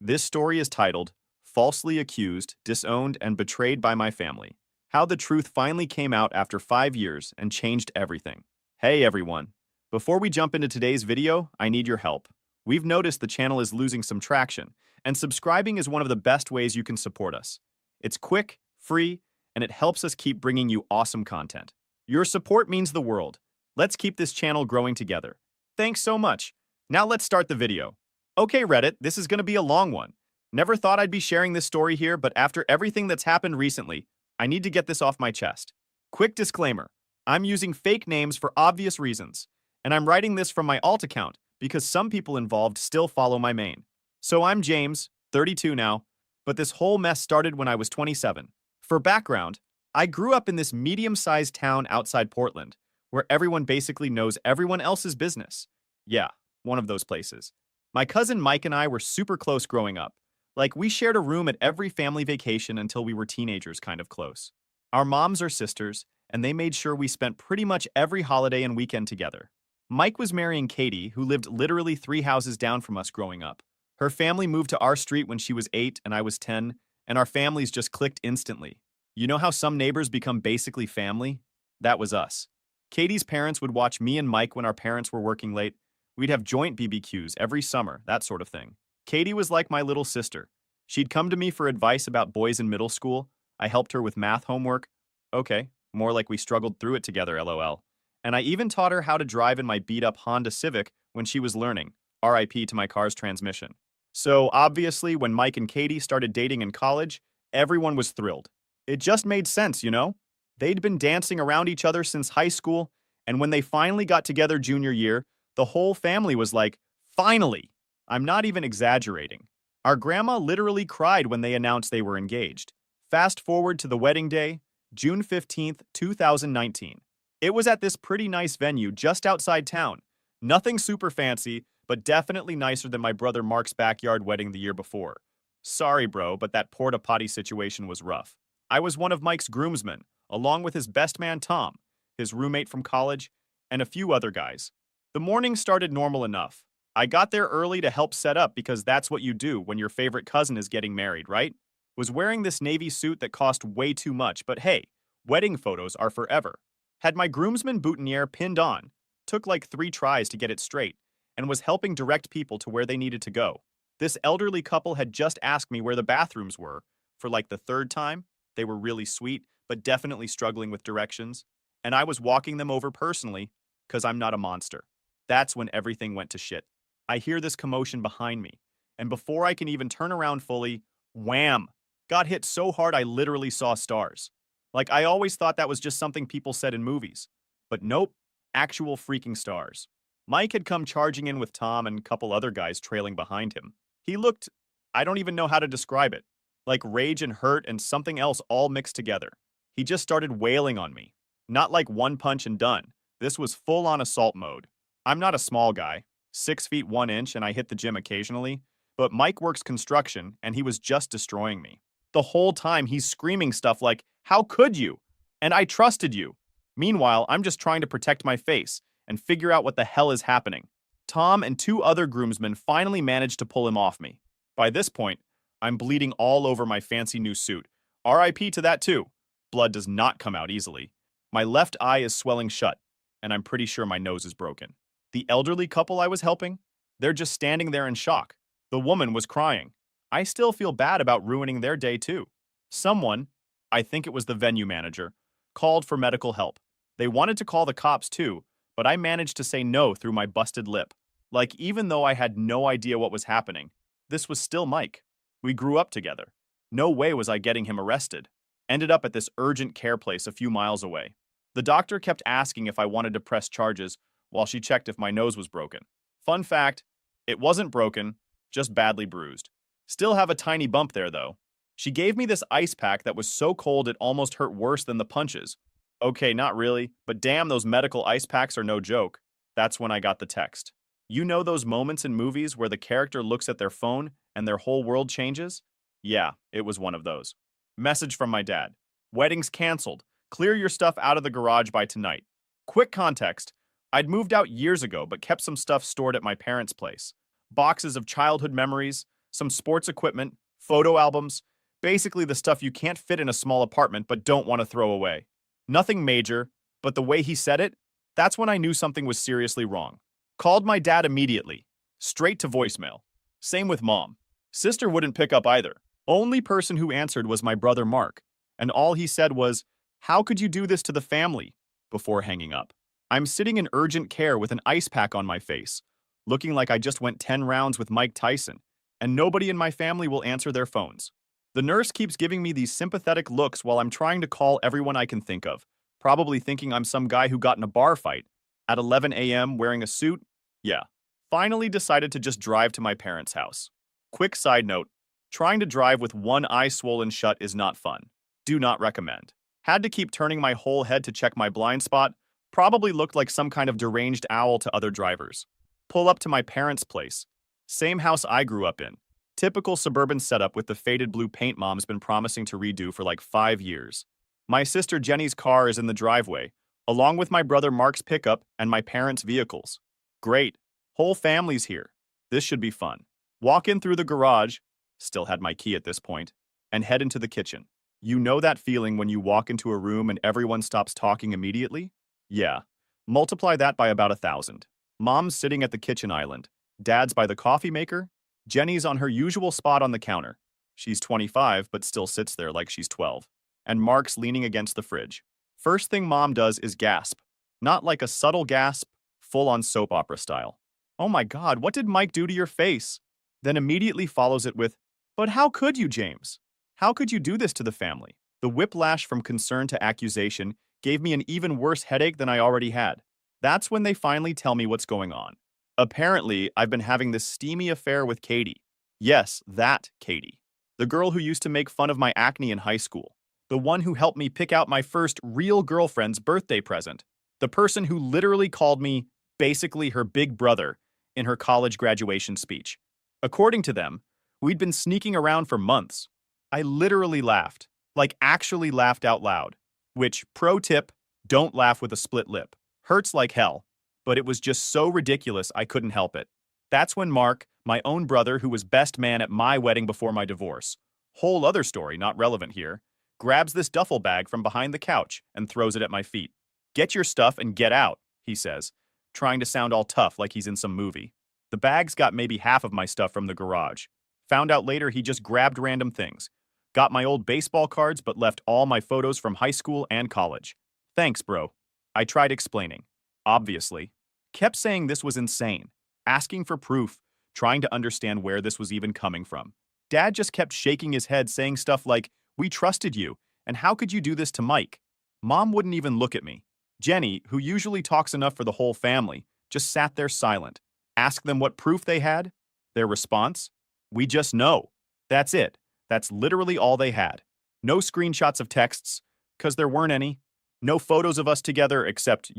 This story is titled, Falsely Accused, Disowned, and Betrayed by My Family. How the truth finally came out after 5 years and changed everything. Hey everyone. Before we jump into today's video, I need your help. We've noticed the channel is losing some traction, and subscribing is one of the best ways you can support us. It's quick, free, and it helps us keep bringing you awesome content. Your support means the world. Let's keep this channel growing together. Thanks so much. Now let's start the video. Okay, Reddit, this is going to be a long one. Never thought I'd be sharing this story here, but after everything that's happened recently, I need to get this off my chest. Quick disclaimer, I'm using fake names for obvious reasons, and I'm writing this from my alt account because some people involved still follow my main. So I'm James, 32 now, but this whole mess started when I was 27. For background, I grew up in this medium-sized town outside Portland, where everyone basically knows everyone else's business. Yeah, one of those places. My cousin Mike and I were super close growing up. Like, we shared a room at every family vacation until we were teenagers kind of close. Our moms are sisters, and they made sure we spent pretty much every holiday and weekend together. Mike was marrying Katie, who lived literally 3 houses down from us growing up. Her family moved to our street when she was 8 and I was 10, and our families just clicked instantly. You know how some neighbors become basically family? That was us. Katie's parents would watch me and Mike when our parents were working late. We'd have joint BBQs every summer, that sort of thing. Katie was like my little sister. She'd come to me for advice about boys in middle school. I helped her with math homework. Okay, more like we struggled through it together, lol. And I even taught her how to drive in my beat-up Honda Civic when she was learning, RIP to my car's transmission. So obviously, when Mike and Katie started dating in college, everyone was thrilled. It just made sense, you know? They'd been dancing around each other since high school, and when they finally got together junior year, the whole family was like, finally! I'm not even exaggerating. Our grandma literally cried when they announced they were engaged. Fast forward to the wedding day, June 15th, 2019. It was at this pretty nice venue just outside town. Nothing super fancy, but definitely nicer than my brother Mark's backyard wedding the year before. Sorry, bro, but that porta-potty situation was rough. I was one of Mike's groomsmen, along with his best man Tom, his roommate from college, and a few other guys. The morning started normal enough. I got there early to help set up because that's what you do when your favorite cousin is getting married, right? Was wearing this navy suit that cost way too much, but hey, wedding photos are forever. Had my groomsman boutonniere pinned on, took like 3 tries to get it straight, and was helping direct people to where they needed to go. This elderly couple had just asked me where the bathrooms were for like the 3rd time. They were really sweet, but definitely struggling with directions, and I was walking them over personally because I'm not a monster. That's when everything went to shit. I hear this commotion behind me, and before I can even turn around fully, wham! Got hit so hard I literally saw stars. Like, I always thought that was just something people said in movies. But nope, actual freaking stars. Mike had come charging in with Tom and a couple other guys trailing behind him. He looked, I don't even know how to describe it, like rage and hurt and something else all mixed together. He just started wailing on me. Not like one punch and done. This was full-on assault mode. I'm not a small guy, 6 feet 1 inch, and I hit the gym occasionally, but Mike works construction, and he was just destroying me. The whole time he's screaming stuff like, "How could you?" And "I trusted you." Meanwhile, I'm just trying to protect my face and figure out what the hell is happening. Tom and 2 other groomsmen finally managed to pull him off me. By this point, I'm bleeding all over my fancy new suit. RIP to that too. Blood does not come out easily. My left eye is swelling shut, and I'm pretty sure my nose is broken. The elderly couple I was helping, they're just standing there in shock. The woman was crying. I still feel bad about ruining their day too. Someone, I think it was the venue manager, called for medical help. They wanted to call the cops too, but I managed to say no through my busted lip. Like, even though I had no idea what was happening, this was still Mike. We grew up together. No way was I getting him arrested. Ended up at this urgent care place a few miles away. The doctor kept asking if I wanted to press charges while she checked if my nose was broken. Fun fact, it wasn't broken, just badly bruised. Still have a tiny bump there though. She gave me this ice pack that was so cold it almost hurt worse than the punches. Okay, not really, but damn, those medical ice packs are no joke. That's when I got the text. You know those moments in movies where the character looks at their phone and their whole world changes? Yeah, it was one of those. Message from my dad. Wedding's canceled. Clear your stuff out of the garage by tonight. Quick context. I'd moved out years ago but kept some stuff stored at my parents' place. Boxes of childhood memories, some sports equipment, photo albums, basically the stuff you can't fit in a small apartment but don't want to throw away. Nothing major, but the way he said it, that's when I knew something was seriously wrong. Called my dad immediately, straight to voicemail. Same with mom. Sister wouldn't pick up either. Only person who answered was my brother Mark, and all he said was, "How could you do this to the family?" before hanging up. I'm sitting in urgent care with an ice pack on my face, looking like I just went 10 rounds with Mike Tyson, and nobody in my family will answer their phones. The nurse keeps giving me these sympathetic looks while I'm trying to call everyone I can think of, probably thinking I'm some guy who got in a bar fight at 11 a.m. wearing a suit. Yeah. Finally decided to just drive to my parents' house. Quick side note, trying to drive with one eye swollen shut is not fun. Do not recommend. Had to keep turning my whole head to check my blind spot, probably looked like some kind of deranged owl to other drivers. Pull up to my parents' place. Same house I grew up in. Typical suburban setup with the faded blue paint mom's been promising to redo for like 5 years. My sister Jenny's car is in the driveway, along with my brother Mark's pickup and my parents' vehicles. Great. Whole family's here. This should be fun. Walk in through the garage, still had my key at this point, and head into the kitchen. You know that feeling when you walk into a room and everyone stops talking immediately? Yeah. Multiply that by about 1,000. Mom's sitting at the kitchen island. Dad's by the coffee maker. Jenny's on her usual spot on the counter. She's 25, but still sits there like she's 12. And Mark's leaning against the fridge. First thing Mom does is gasp. Not like a subtle gasp, full-on soap opera style. "Oh my God, what did Mike do to your face?" Then immediately follows it with, "But how could you, James? How could you do this to the family?" The whiplash from concern to accusation gave me an even worse headache than I already had. That's when they finally tell me what's going on. Apparently, I've been having this steamy affair with Katie. Yes, that Katie. The girl who used to make fun of my acne in high school. The one who helped me pick out my first real girlfriend's birthday present. The person who literally called me, basically her big brother, in her college graduation speech. According to them, we'd been sneaking around for months. I literally laughed, like actually laughed out loud. Which, pro tip, don't laugh with a split lip. Hurts like hell. But it was just so ridiculous I couldn't help it. That's when Mark, my own brother who was best man at my wedding before my divorce, whole other story not relevant here, grabs this duffel bag from behind the couch and throws it at my feet. "Get your stuff and get out," he says, trying to sound all tough like he's in some movie. The bag's got maybe half of my stuff from the garage. Found out later he just grabbed random things. Got my old baseball cards but left all my photos from high school and college. "Thanks, bro." I tried explaining. Obviously. Kept saying this was insane. Asking for proof, trying to understand where this was even coming from. Dad just kept shaking his head saying stuff like, "We trusted you, and how could you do this to Mike?" Mom wouldn't even look at me. Jenny, who usually talks enough for the whole family, just sat there silent. Ask them what proof they had. Their response? "We just know." That's it. That's literally all they had. No screenshots of texts, because there weren't any. No photos of us together except,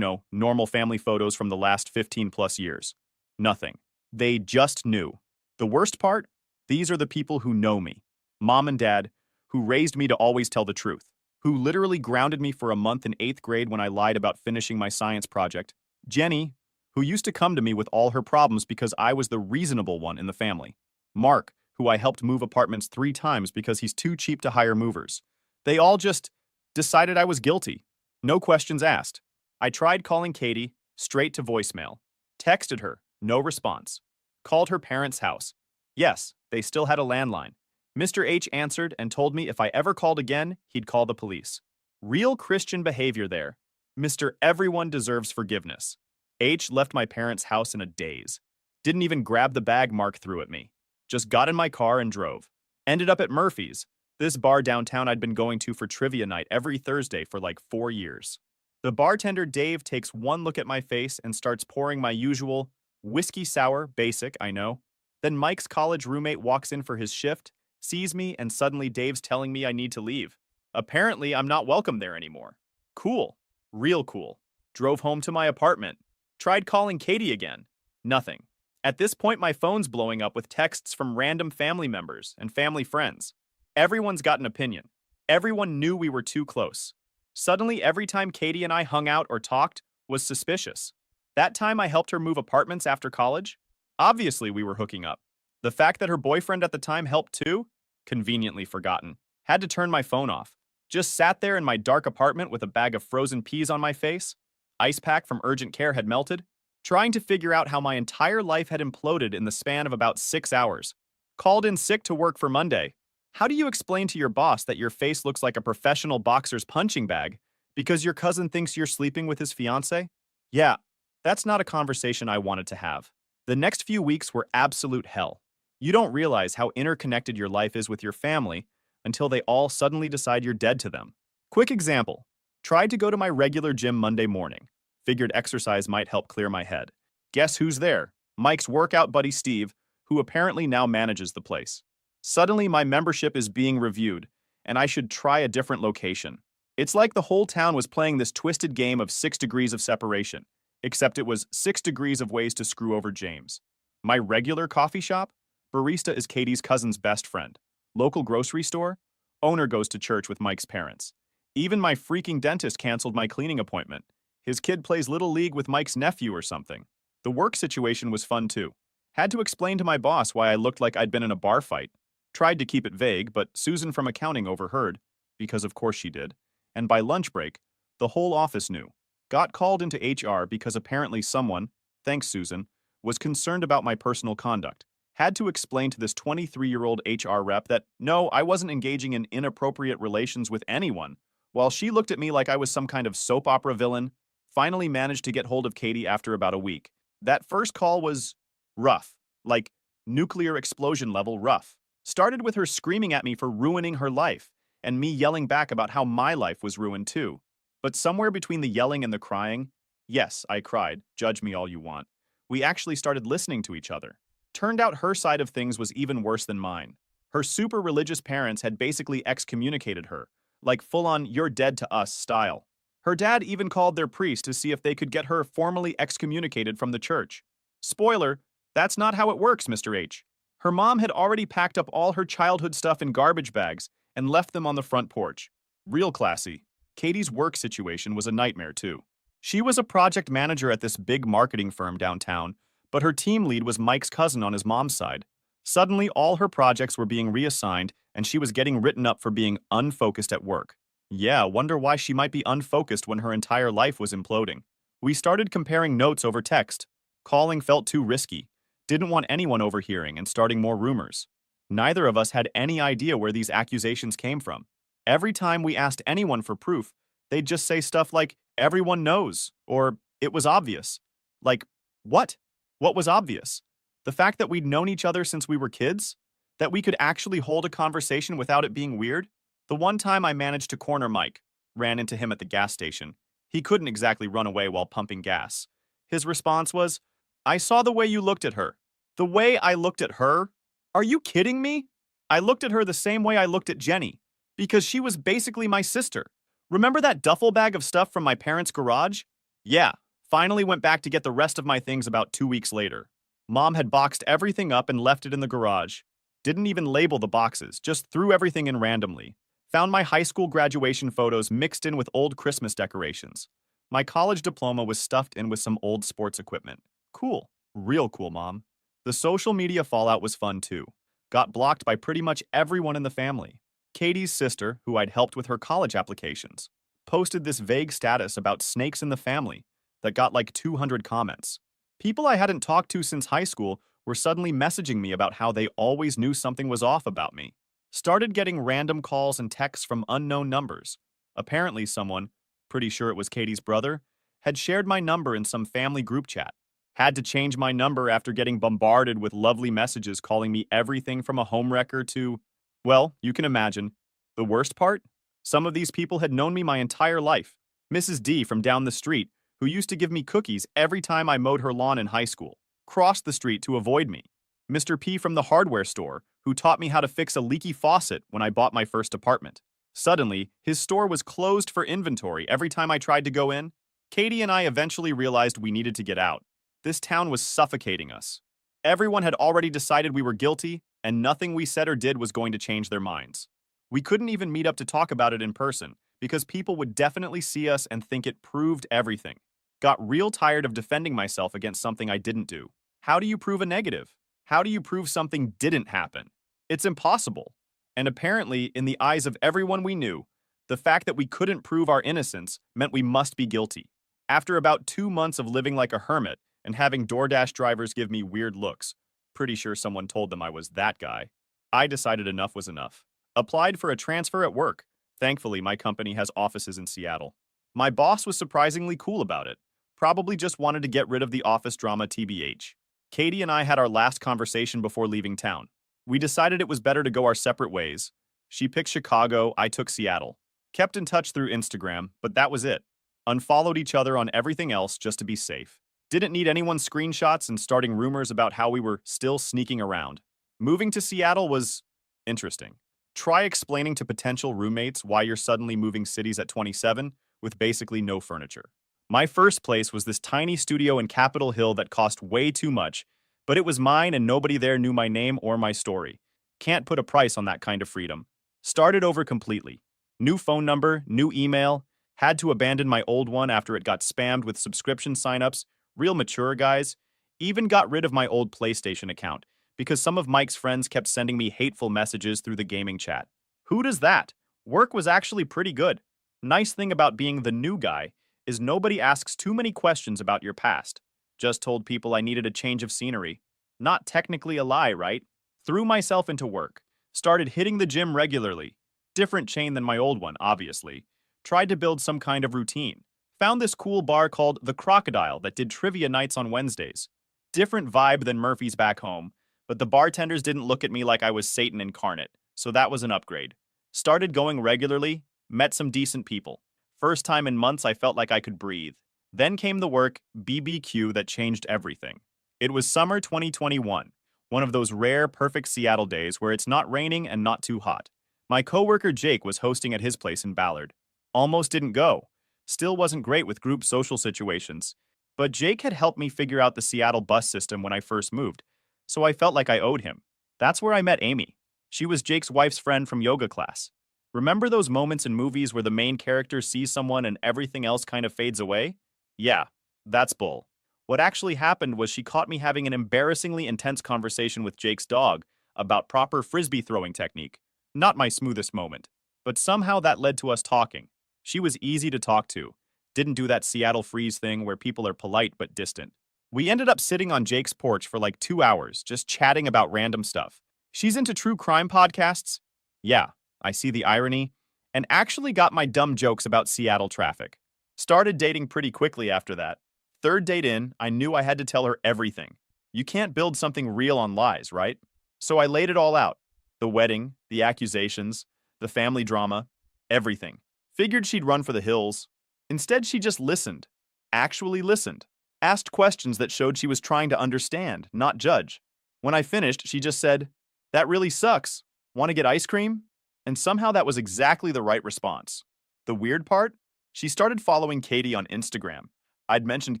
normal family photos from the last 15 plus years. Nothing. They just knew. The worst part? These are the people who know me. Mom and Dad, who raised me to always tell the truth. Who literally grounded me for a month in 8th grade when I lied about finishing my science project. Jenny, who used to come to me with all her problems because I was the reasonable one in the family. Mark, who I helped move apartments 3 times because he's too cheap to hire movers. They all just decided I was guilty. No questions asked. I tried calling Katie, straight to voicemail. Texted her, no response. Called her parents' house. Yes, they still had a landline. Mr. H answered and told me if I ever called again, he'd call the police. Real Christian behavior there. Mr. Everyone deserves forgiveness. H left my parents' house in a daze. Didn't even grab the bag Mark threw at me. Just got in my car and drove. Ended up at Murphy's, this bar downtown I'd been going to for trivia night every Thursday for like 4 years. The bartender Dave takes one look at my face and starts pouring my usual whiskey sour, basic, I know. Then Mike's college roommate walks in for his shift, sees me, and suddenly Dave's telling me I need to leave. Apparently, I'm not welcome there anymore. Cool. Real cool. Drove home to my apartment. Tried calling Katie again. Nothing. At this point, my phone's blowing up with texts from random family members and family friends. Everyone's got an opinion. Everyone knew we were too close. Suddenly, every time Katie and I hung out or talked was suspicious. That time I helped her move apartments after college? Obviously, we were hooking up. The fact that her boyfriend at the time helped too? Conveniently forgotten. Had to turn my phone off. Just sat there in my dark apartment with a bag of frozen peas on my face. Ice pack from urgent care had melted. Trying to figure out how my entire life had imploded in the span of about 6 hours. Called in sick to work for Monday. How do you explain to your boss that your face looks like a professional boxer's punching bag because your cousin thinks you're sleeping with his fiancé? Yeah, that's not a conversation I wanted to have. The next few weeks were absolute hell. You don't realize how interconnected your life is with your family until they all suddenly decide you're dead to them. Quick example. Tried to go to my regular gym Monday morning. Figured exercise might help clear my head. Guess who's there? Mike's workout buddy Steve, who apparently now manages the place. Suddenly my membership is being reviewed, and I should try a different location. It's like the whole town was playing this twisted game of 6 degrees of separation, except it was 6 degrees of ways to screw over James. My regular coffee shop? Barista is Katie's cousin's best friend. Local grocery store? Owner goes to church with Mike's parents. Even my freaking dentist canceled my cleaning appointment. His kid plays Little League with Mike's nephew or something. The work situation was fun too. Had to explain to my boss why I looked like I'd been in a bar fight. Tried to keep it vague, but Susan from accounting overheard, because of course she did. And by lunch break, the whole office knew. Got called into HR because apparently someone, thanks Susan, was concerned about my personal conduct. Had to explain to this 23-year-old HR rep that no, I wasn't engaging in inappropriate relations with anyone, while she looked at me like I was some kind of soap opera villain. Finally managed to get hold of Katie after about a week. That first call was rough, like nuclear explosion level rough. Started with her screaming at me for ruining her life, and me yelling back about how my life was ruined too. But somewhere between the yelling and the crying, yes, I cried, judge me all you want, we actually started listening to each other. Turned out her side of things was even worse than mine. Her super religious parents had basically excommunicated her, like full-on you're dead to us style. Her dad even called their priest to see if they could get her formally excommunicated from the church. Spoiler, that's not how it works, Mr. H. Her mom had already packed up all her childhood stuff in garbage bags and left them on the front porch. Real classy. Katie's work situation was a nightmare, too. She was a project manager at this big marketing firm downtown, but her team lead was Mike's cousin on his mom's side. Suddenly, all her projects were being reassigned, and she was getting written up for being unfocused at work. Yeah, wonder why she might be unfocused when her entire life was imploding. We started comparing notes over text. Calling felt too risky. Didn't want anyone overhearing and starting more rumors. Neither of us had any idea where these accusations came from. Every time we asked anyone for proof, they'd just say stuff like, everyone knows, or it was obvious. Like, what? What was obvious? The fact that we'd known each other since we were kids? That we could actually hold a conversation without it being weird? The one time I managed to corner Mike, ran into him at the gas station. He couldn't exactly run away while pumping gas. His response was, I saw the way you looked at her. The way I looked at her? Are you kidding me? I looked at her the same way I looked at Jenny, because she was basically my sister. Remember that duffel bag of stuff from my parents' garage? Yeah, finally went back to get the rest of my things about 2 weeks later. Mom had boxed everything up and left it in the garage. Didn't even label the boxes, just threw everything in randomly. Found my high school graduation photos mixed in with old Christmas decorations. My college diploma was stuffed in with some old sports equipment. Cool. Real cool, Mom. The social media fallout was fun too. Got blocked by pretty much everyone in the family. Katie's sister, who I'd helped with her college applications, posted this vague status about snakes in the family that got like 200 comments. People I hadn't talked to since high school were suddenly messaging me about how they always knew something was off about me. Started getting random calls and texts from unknown numbers. Apparently someone, pretty sure it was Katie's brother, had shared my number in some family group chat. Had to change my number after getting bombarded with lovely messages calling me everything from a homewrecker to, well, you can imagine. The worst part? Some of these people had known me my entire life. Mrs. D from down the street, who used to give me cookies every time I mowed her lawn in high school, crossed the street to avoid me. Mr. P from the hardware store, who taught me how to fix a leaky faucet when I bought my first apartment. Suddenly, his store was closed for inventory every time I tried to go in. Katie and I eventually realized we needed to get out. This town was suffocating us. Everyone had already decided we were guilty, and nothing we said or did was going to change their minds. We couldn't even meet up to talk about it in person, because people would definitely see us and think it proved everything. Got real tired of defending myself against something I didn't do. How do you prove a negative? How do you prove something didn't happen? It's impossible. And apparently, in the eyes of everyone we knew, the fact that we couldn't prove our innocence meant we must be guilty. After about 2 months of living like a hermit and having DoorDash drivers give me weird looks, pretty sure someone told them I was that guy, I decided enough was enough. Applied for a transfer at work. Thankfully, my company has offices in Seattle. My boss was surprisingly cool about it. Probably just wanted to get rid of the office drama TBH. Katie and I had our last conversation before leaving town. We decided it was better to go our separate ways. She picked Chicago, I took Seattle. Kept in touch through Instagram, but that was it. Unfollowed each other on everything else just to be safe. Didn't need anyone's screenshots and starting rumors about how we were still sneaking around. Moving to Seattle was interesting. Try explaining to potential roommates why you're suddenly moving cities at 27 with basically no furniture. My first place was this tiny studio in Capitol Hill that cost way too much, but it was mine and nobody there knew my name or my story. Can't put a price on that kind of freedom. Started over completely. New phone number, new email, had to abandon my old one after it got spammed with subscription signups, real mature guys. Even got rid of my old PlayStation account because some of Mike's friends kept sending me hateful messages through the gaming chat. Who does that? Work was actually pretty good. Nice thing about being the new guy is nobody asks too many questions about your past. Just told people I needed a change of scenery. Not technically a lie, right? Threw myself into work. Started hitting the gym regularly. Different chain than my old one, obviously. Tried to build some kind of routine. Found this cool bar called The Crocodile that did trivia nights on Wednesdays. Different vibe than Murphy's back home, but the bartenders didn't look at me like I was Satan incarnate, so that was an upgrade. Started going regularly, met some decent people. First time in months I felt like I could breathe. Then came the work, BBQ, that changed everything. It was summer 2021, one of those rare, perfect Seattle days where it's not raining and not too hot. My coworker Jake was hosting at his place in Ballard. Almost didn't go. Still wasn't great with group social situations. But Jake had helped me figure out the Seattle bus system when I first moved, so I felt like I owed him. That's where I met Amy. She was Jake's wife's friend from yoga class. Remember those moments in movies where the main character sees someone and everything else kind of fades away? Yeah, that's bull. What actually happened was she caught me having an embarrassingly intense conversation with Jake's dog about proper frisbee throwing technique. Not my smoothest moment. But somehow that led to us talking. She was easy to talk to. Didn't do that Seattle freeze thing where people are polite but distant. We ended up sitting on Jake's porch for like 2 hours, just chatting about random stuff. She's into true crime podcasts? Yeah, I see the irony. And actually got my dumb jokes about Seattle traffic. Started dating pretty quickly after that. Third date in, I knew I had to tell her everything. You can't build something real on lies, right? So I laid it all out. The wedding, the accusations, the family drama, everything. Figured she'd run for the hills. Instead, she just listened. Actually listened. Asked questions that showed she was trying to understand, not judge. When I finished, she just said, "That really sucks. Want to get ice cream?" And somehow that was exactly the right response. The weird part? She started following Katie on Instagram. I'd mentioned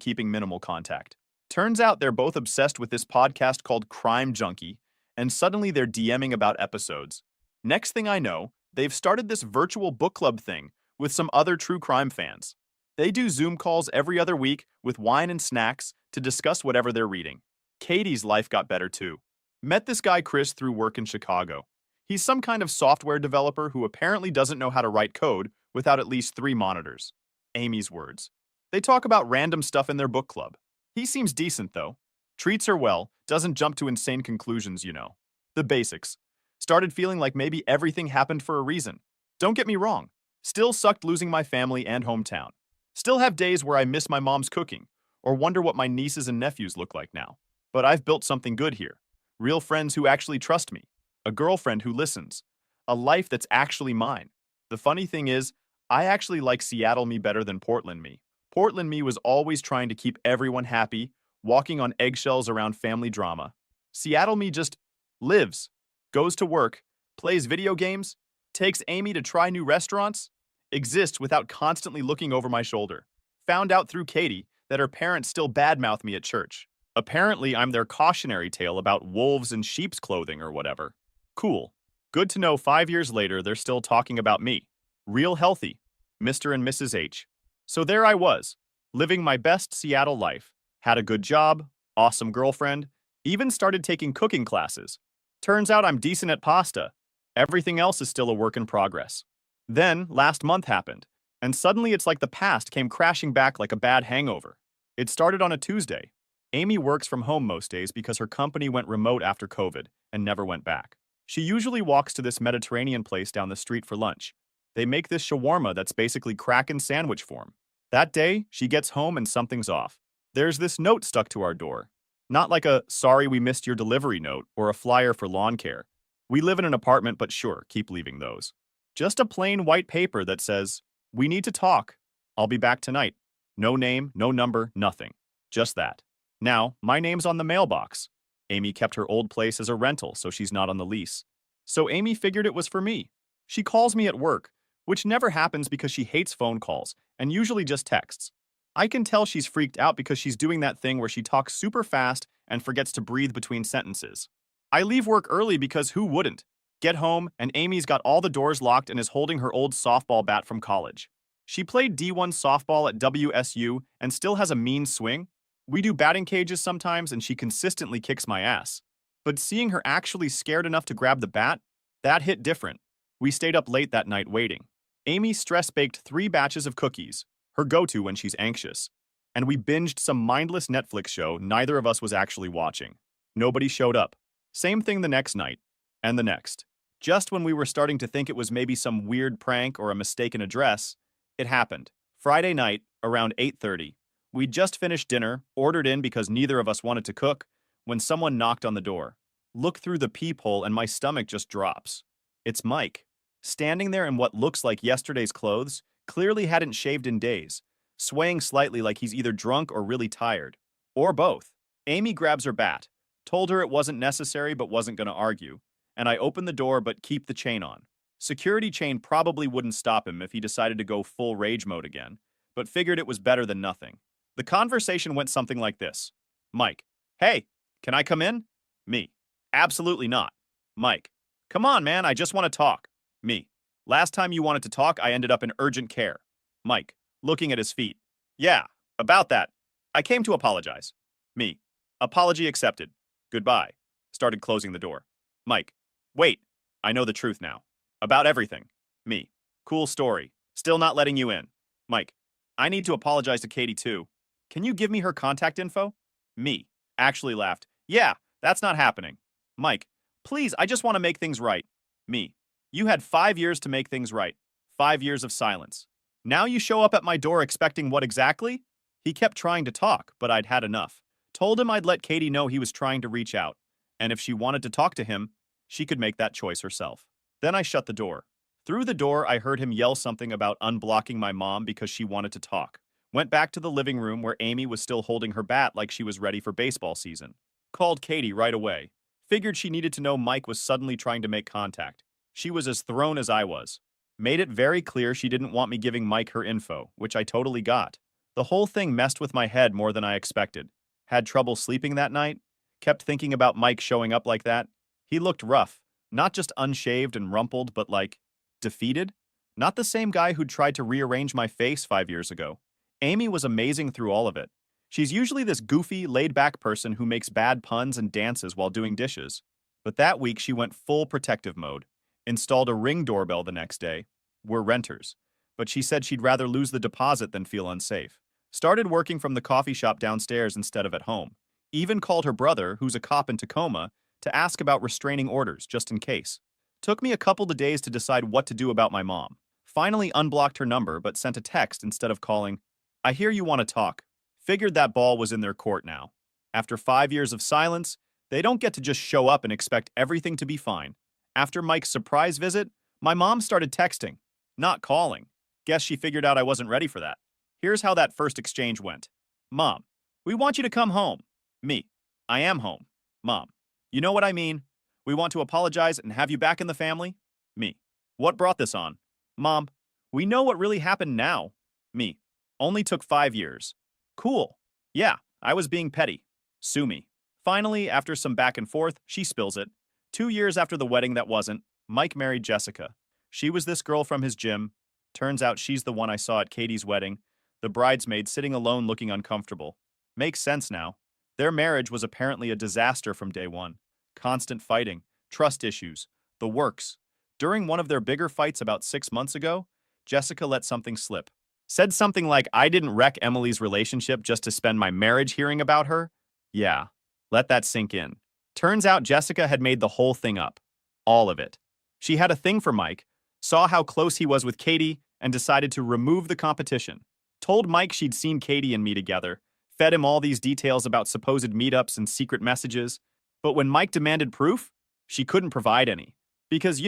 keeping minimal contact. Turns out they're both obsessed with this podcast called Crime Junkie, and suddenly they're DMing about episodes. Next thing I know, they've started this virtual book club thing with some other true crime fans. They do Zoom calls every other week with wine and snacks to discuss whatever they're reading. Katie's life got better too. Met this guy Chris through work in Chicago. He's some kind of software developer who apparently doesn't know how to write code without at least 3 monitors. Amy's words. They talk about random stuff in their book club. He seems decent though. Treats her well, doesn't jump to insane conclusions, you know. The basics. Started feeling like maybe everything happened for a reason. Don't get me wrong. Still sucked losing my family and hometown. Still have days where I miss my mom's cooking, or wonder what my nieces and nephews look like now. But I've built something good here. Real friends who actually trust me. A girlfriend who listens. A life that's actually mine. The funny thing is, I actually like Seattle me better than Portland me. Portland me was always trying to keep everyone happy, walking on eggshells around family drama. Seattle me just lives, goes to work, plays video games, takes Amy to try new restaurants, exists without constantly looking over my shoulder. Found out through Katie that her parents still badmouth me at church. Apparently, I'm their cautionary tale about wolves in sheep's clothing or whatever. Cool. Good to know 5 years later they're still talking about me. Real healthy. Mr. and Mrs. H. So there I was, living my best Seattle life. Had a good job, awesome girlfriend, Even started taking cooking classes. Turns out I'm decent at pasta. Everything else is still a work in progress. Then, last month happened, and suddenly it's like the past came crashing back like a bad hangover. It started on a Tuesday. Amy works from home most days because her company went remote after COVID and never went back. She usually walks to this Mediterranean place down the street for lunch. They make this shawarma that's basically crack in sandwich form. That day, she gets home and something's off. There's this note stuck to our door. Not like a "sorry we missed your delivery" note or a flyer for lawn care. We live in an apartment, but sure, keep leaving those. Just a plain white paper that says, "We need to talk. I'll be back tonight." No name, no number, nothing. Just that. Now, my name's on the mailbox. Amy kept her old place as a rental, so she's not on the lease. So Amy figured it was for me. She calls me at work, which never happens because she hates phone calls and usually just texts. I can tell she's freaked out because she's doing that thing where she talks super fast and forgets to breathe between sentences. I leave work early because who wouldn't? Get home, and Amy's got all the doors locked and is holding her old softball bat from college. She played D1 softball at WSU and still has a mean swing. We do batting cages sometimes, and she consistently kicks my ass. But seeing her actually scared enough to grab the bat, that hit different. We stayed up late that night waiting. Amy stress-baked 3 batches of cookies, her go-to when she's anxious. And we binged some mindless Netflix show neither of us was actually watching. Nobody showed up. Same thing the next night. And the next. Just when we were starting to think it was maybe some weird prank or a mistaken address, it happened. Friday night, around 8:30. We'd just finished dinner, ordered in because neither of us wanted to cook, when someone knocked on the door. Look through the peephole and my stomach just drops. It's Mike. Standing there in what looks like yesterday's clothes, clearly hadn't shaved in days, swaying slightly like he's either drunk or really tired. Or both. Amy grabs her bat, told her it wasn't necessary but wasn't going to argue, and I open the door but keep the chain on. Security chain probably wouldn't stop him if he decided to go full rage mode again, but figured it was better than nothing. The conversation went something like this. Mike: "Hey, can I come in?" Me: "Absolutely not." Mike: "Come on, man, I just want to talk." Me: "Last time you wanted to talk, I ended up in urgent care." Mike, looking at his feet: "Yeah, about that. I came to apologize." Me: "Apology accepted. Goodbye." Started closing the door. Mike: "Wait, I know the truth now. About everything." Me: "Cool story. Still not letting you in." Mike: "I need to apologize to Katie too. Can you give me her contact info?" Me: actually laughed. "Yeah, that's not happening." Mike: "Please, I just want to make things right." Me: "You had 5 years to make things right. 5 years of silence. Now you show up at my door expecting what exactly?" He kept trying to talk, but I'd had enough. Told him I'd let Katie know he was trying to reach out, and if she wanted to talk to him, she could make that choice herself. Then I shut the door. Through the door, I heard him yell something about unblocking my mom because she wanted to talk. Went back to the living room where Amy was still holding her bat like she was ready for baseball season. Called Katie right away. Figured she needed to know Mike was suddenly trying to make contact. She was as thrown as I was. Made it very clear she didn't want me giving Mike her info, which I totally got. The whole thing messed with my head more than I expected. Had trouble sleeping that night. Kept thinking about Mike showing up like that. He looked rough. Not just unshaved and rumpled, but like, defeated? Not the same guy who'd tried to rearrange my face 5 years ago. Amy was amazing through all of it. She's usually this goofy, laid-back person who makes bad puns and dances while doing dishes. But that week she went full protective mode. Installed a Ring doorbell the next day. We're renters. But she said she'd rather lose the deposit than feel unsafe. Started working from the coffee shop downstairs instead of at home. Even called her brother, who's a cop in Tacoma, to ask about restraining orders, just in case. Took me a couple of days to decide what to do about my mom. Finally unblocked her number, but sent a text instead of calling. "I hear you want to talk." Figured that ball was in their court now. After 5 years of silence, they don't get to just show up and expect everything to be fine. After Mike's surprise visit, my mom started texting, not calling. Guess she figured out I wasn't ready for that. Here's how that first exchange went. Mom: "We want you to come home." Me: "I am home." Mom: "You know what I mean. We want to apologize and have you back in the family." Me: "What brought this on?" Mom: "We know what really happened now." Me: "Only took 5 years." Cool. Yeah, I was being petty. Sue me. Finally, after some back and forth, she spills it. 2 years after the wedding that wasn't, Mike married Jessica. She was this girl from his gym. Turns out she's the one I saw at Katie's wedding, the bridesmaid sitting alone looking uncomfortable. Makes sense now. Their marriage was apparently a disaster from day one. Constant fighting, trust issues, the works. During one of their bigger fights about 6 months ago, Jessica let something slip. Said something like, I didn't wreck Emily's relationship just to spend my marriage hearing about her. Yeah, let that sink in. Turns out Jessica had made the whole thing up. All of it. She had a thing for Mike, saw how close he was with Katie, and decided to remove the competition. Told Mike she'd seen Katie and me together, fed him all these details about supposed meetups and secret messages. But when Mike demanded proof, she couldn't provide any. Because,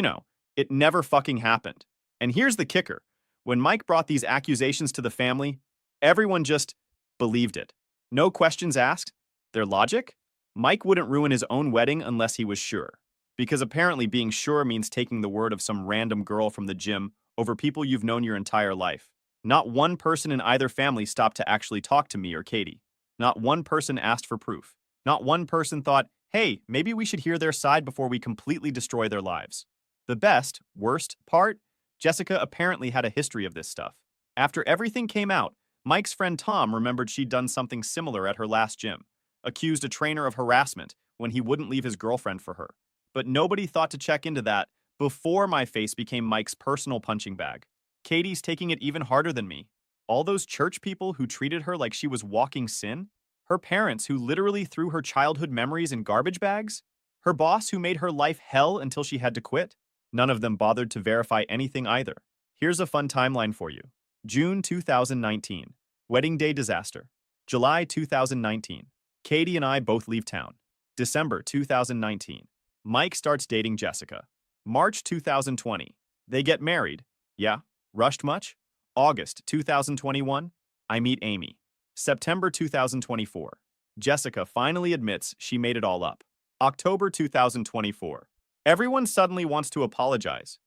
it never fucking happened. And here's the kicker. When Mike brought these accusations to the family, everyone just believed it. No questions asked. Their logic? Mike wouldn't ruin his own wedding unless he was sure. Because apparently being sure means taking the word of some random girl from the gym over people you've known your entire life. Not one person in either family stopped to actually talk to me or Katie. Not one person asked for proof. Not one person thought, hey, maybe we should hear their side before we completely destroy their lives. The worst part? Jessica apparently had a history of this stuff. After everything came out, Mike's friend Tom remembered she'd done something similar at her last gym. Accused a trainer of harassment when he wouldn't leave his girlfriend for her. But nobody thought to check into that before my face became Mike's personal punching bag. Katie's taking it even harder than me. All those church people who treated her like she was walking sin? Her parents who literally threw her childhood memories in garbage bags? Her boss who made her life hell until she had to quit? None of them bothered to verify anything either. Here's a fun timeline for you. June 2019. Wedding day disaster. July 2019. Katie and I both leave town. December 2019. Mike starts dating Jessica. March 2020. They get married. Yeah, rushed much? August 2021. I meet Amy. September 2024. Jessica finally admits she made it all up. October 2024. Everyone suddenly wants to apologize.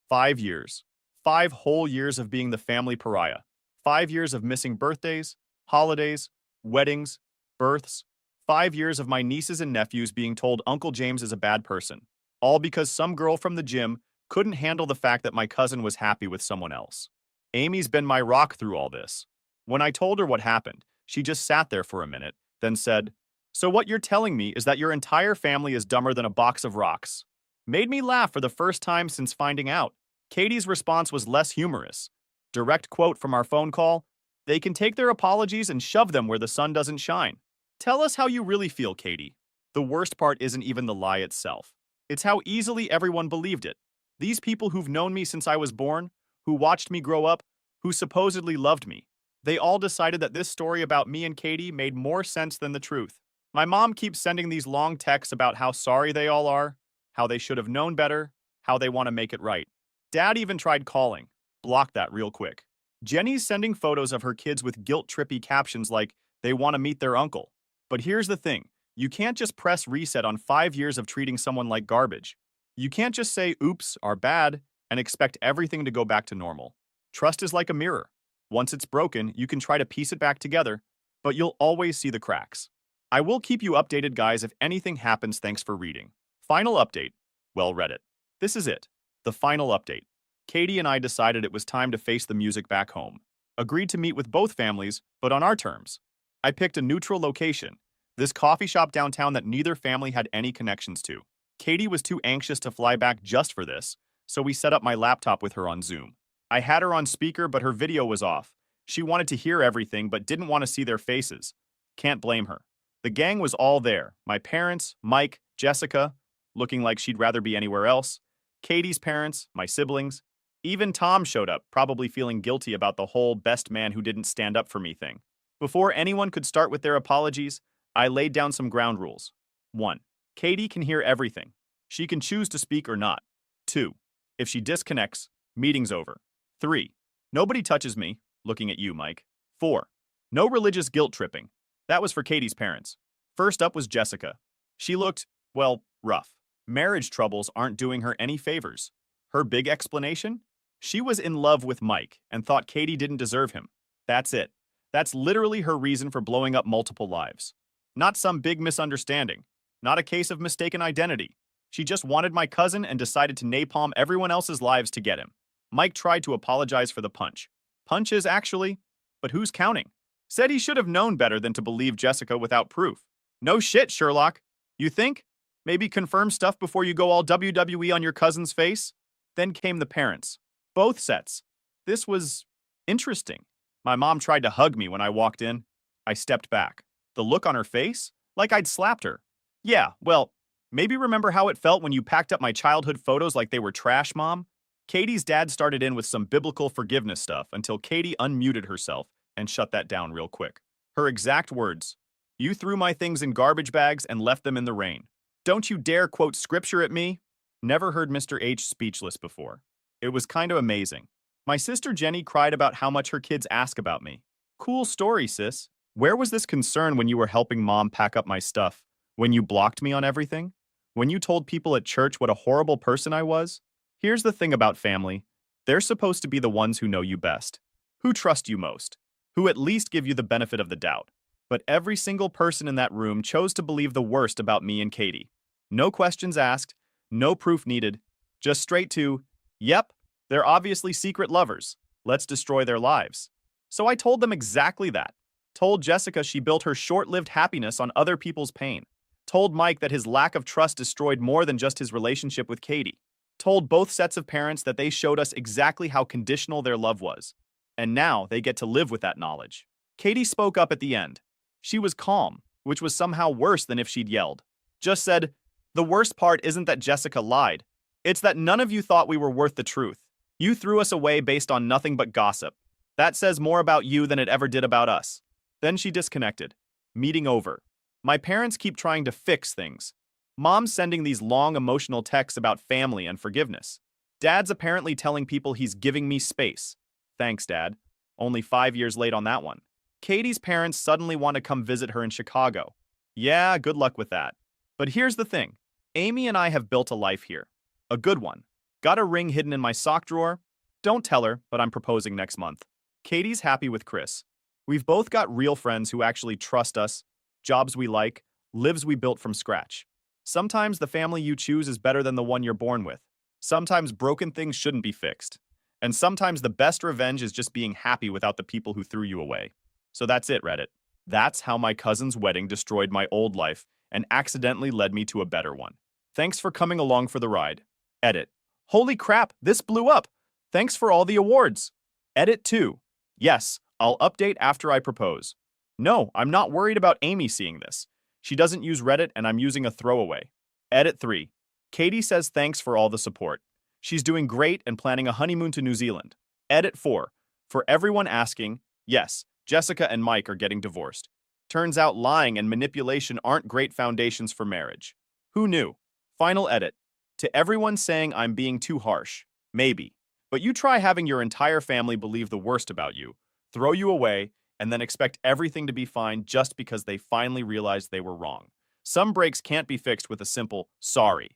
5 years. 5 whole years of being the family pariah. 5 years of missing birthdays, holidays, weddings, births. 5 years of my nieces and nephews being told Uncle James is a bad person. All because some girl from the gym couldn't handle the fact that my cousin was happy with someone else. Amy's been my rock through all this. When I told her what happened, she just sat there for a minute, then said, "So what you're telling me is that your entire family is dumber than a box of rocks." Made me laugh for the first time since finding out. Katie's response was less humorous. Direct quote from our phone call, "They can take their apologies and shove them where the sun doesn't shine." Tell us how you really feel, Katie. The worst part isn't even the lie itself. It's how easily everyone believed it. These people who've known me since I was born, who watched me grow up, who supposedly loved me, they all decided that this story about me and Katie made more sense than the truth. My mom keeps sending these long texts about how sorry they all are, how they should have known better, how they want to make it right. Dad even tried calling. Blocked that real quick. Jenny's sending photos of her kids with guilt-trippy captions like, they want to meet their uncle. But here's the thing. You can't just press reset on 5 years of treating someone like garbage. You can't just say, oops, are bad, and expect everything to go back to normal. Trust is like a mirror. Once it's broken, you can try to piece it back together, but you'll always see the cracks. I will keep you updated, guys, if anything happens. Thanks for reading. Final update. Well, Reddit. This is it. The final update. Katie and I decided it was time to face the music back home. Agreed to meet with both families, but on our terms. I picked a neutral location, this coffee shop downtown that neither family had any connections to. Katie was too anxious to fly back just for this, so we set up my laptop with her on Zoom. I had her on speaker, but her video was off. She wanted to hear everything, but didn't want to see their faces. Can't blame her. The gang was all there. My parents, Mike, Jessica, looking like she'd rather be anywhere else, Katie's parents, my siblings. Even Tom showed up, probably feeling guilty about the whole best man who didn't stand up for me thing. Before anyone could start with their apologies, I laid down some ground rules. 1. Katie can hear everything. She can choose to speak or not. 2. If she disconnects, meeting's over. 3. Nobody touches me, looking at you, Mike. 4. No religious guilt tripping. That was for Katie's parents. First up was Jessica. She looked, well, rough. Marriage troubles aren't doing her any favors. Her big explanation? She was in love with Mike and thought Katie didn't deserve him. That's it. That's literally her reason for blowing up multiple lives. Not some big misunderstanding. Not a case of mistaken identity. She just wanted my cousin and decided to napalm everyone else's lives to get him. Mike tried to apologize for the punch. Punches, actually, but who's counting? Said he should have known better than to believe Jessica without proof. No shit, Sherlock. You think? Maybe confirm stuff before you go all WWE on your cousin's face? Then came the parents. Both sets. This was interesting. My mom tried to hug me when I walked in. I stepped back. The look on her face? Like I'd slapped her. Yeah, well, maybe remember how it felt when you packed up my childhood photos like they were trash, Mom? Katie's dad started in with some biblical forgiveness stuff until Katie unmuted herself and shut that down real quick. Her exact words, "You threw my things in garbage bags and left them in the rain. Don't you dare quote scripture at me." Never heard Mr. H speechless before. It was kind of amazing. My sister Jenny cried about how much her kids ask about me. Cool story, sis. Where was this concern when you were helping Mom pack up my stuff? When you blocked me on everything? When you told people at church what a horrible person I was? Here's the thing about family. They're supposed to be the ones who know you best, who trust you most, who at least give you the benefit of the doubt. But every single person in that room chose to believe the worst about me and Katie. No questions asked, no proof needed, just straight to, yep, they're obviously secret lovers. Let's destroy their lives. So I told them exactly that. Told Jessica she built her short-lived happiness on other people's pain. Told Mike that his lack of trust destroyed more than just his relationship with Katie. Told both sets of parents that they showed us exactly how conditional their love was. And now they get to live with that knowledge. Katie spoke up at the end. She was calm, which was somehow worse than if she'd yelled. Just said, "The worst part isn't that Jessica lied. It's that none of you thought we were worth the truth. You threw us away based on nothing but gossip. That says more about you than it ever did about us." Then she disconnected. Meeting over. My parents keep trying to fix things. Mom's sending these long emotional texts about family and forgiveness. Dad's apparently telling people he's giving me space. Thanks, Dad. Only 5 years late on that one. Katie's parents suddenly want to come visit her in Chicago. Yeah, good luck with that. But here's the thing. Amy and I have built a life here. A good one. Got a ring hidden in my sock drawer? Don't tell her, but I'm proposing next month. Katie's happy with Chris. We've both got real friends who actually trust us, jobs we like, lives we built from scratch. Sometimes the family you choose is better than the one you're born with. Sometimes broken things shouldn't be fixed. And sometimes the best revenge is just being happy without the people who threw you away. So that's it, Reddit. That's how my cousin's wedding destroyed my old life and accidentally led me to a better one. Thanks for coming along for the ride. Edit. Holy crap, this blew up. Thanks for all the awards. Edit 2. Yes, I'll update after I propose. No, I'm not worried about Amy seeing this. She doesn't use Reddit and I'm using a throwaway. Edit 3. Katie says thanks for all the support. She's doing great and planning a honeymoon to New Zealand. Edit 4. For everyone asking, yes, Jessica and Mike are getting divorced. Turns out lying and manipulation aren't great foundations for marriage. Who knew? Final edit. To everyone saying I'm being too harsh, maybe. But you try having your entire family believe the worst about you, throw you away, and then expect everything to be fine just because they finally realized they were wrong. Some breaks can't be fixed with a simple, sorry.